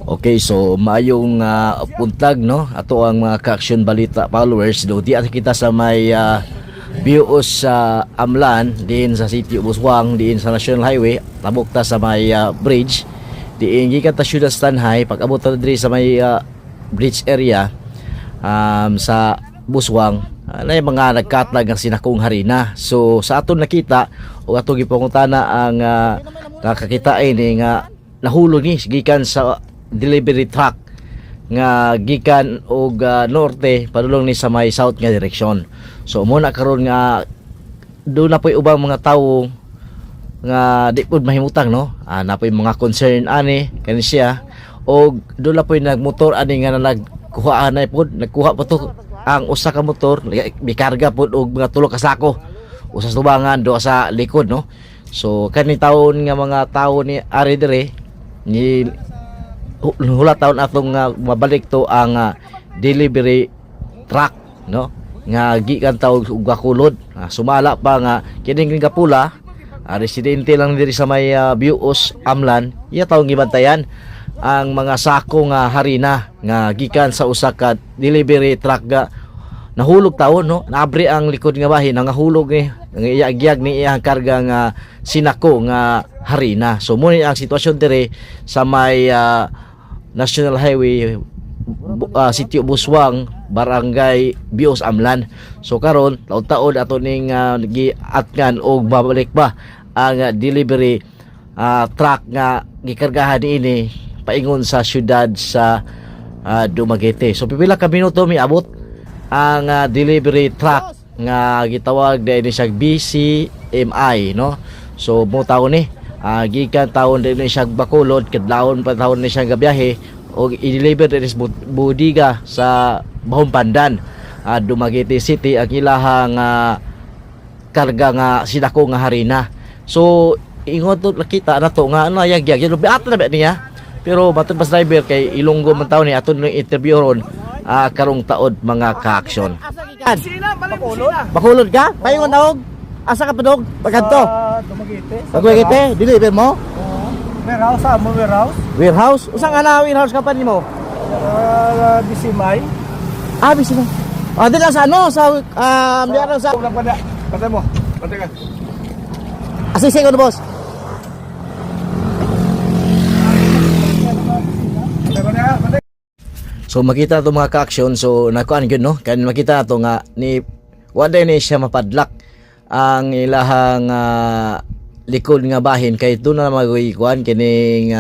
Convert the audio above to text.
Okay, so mayong puntag no ato ang mga ka-action balita followers do di kita sa may bios sa Amlan din sa City of Buswang din sa National Highway tabok ta sa may bridge diin gikan ta syudad Stanhay pag abot ta diri sa may bridge area sa Buswang na mga nagkatlag ang sinakong harina. So sa aton nakita o ato gipangutana ang nakakitain nga nahulog ni gikan sa delivery truck nga gikan og norte padulong ni sa may south nga direksyon. So mo na karon nga do na poy ubang mga tawo nga di pud mahimutang no. Napoy mga concern ani kani siya og do na poy nagmotor ani nga nagkuha anay pud nagkuha pa to ang usa ka motor bikarga pud og mga tulo ka sako. Usa sa tubangan do sa likod no. So kani taon nga mga tawo ni ari dire ni hula taon atong mabalik to ang delivery truck no nga gikan taw og Bacolod. Sumala pa nga kining Gapula residente lang diri sa may Bios Amlan iya taong gibantayan ang mga sako nga harina nga gikan sa usa ka delivery truck ga nahulog taon no naabri ang likod nga bahin nangahulog ni giag ni iyang karga nga sinako nga harina. So mo ni ang sitwasyon diri sa may National Highway City of Buswang Barangay Bios Amlan. So karon taon-taon ato ning giatngan og babalik ba ang delivery truck nga gikargahan niini paingon sa syudad sa Dumaguete. So pipila ka minuto miabot ang delivery truck nga gitawag dinhi siya BCMI no. So mo taon ni gikan taon din siya Bacolod kadlawon pa taon ni siya gabiyahe og i-deliver din sa Budiga sa Bahong Pandan Dumaguete City ang ilahang karga nga sinako nga harina. So ingon to nakita na to nga ano yagyag lubi ato na ba niya pero batod bus driver kay Ilonggo man taon ni aton ng interview ron karong taod mga ka-action. Bacolod ka? Paingon taog? Asa ka padog? Pagkanto? Dumaguete. Deliver mo? Warehouse mo warehouse? Warehouse? Usang ana warehouse company mo? BCMI. BCMI. Dila sa ano? Sa meron sa Patay mo. Patay ka. Asising ko boss. So makita to mga ka-action so nakuan gyud no kan makita to nga ni wala ni siya mapadlak ang ilahang likod nga bahin kay doon na magkuan kining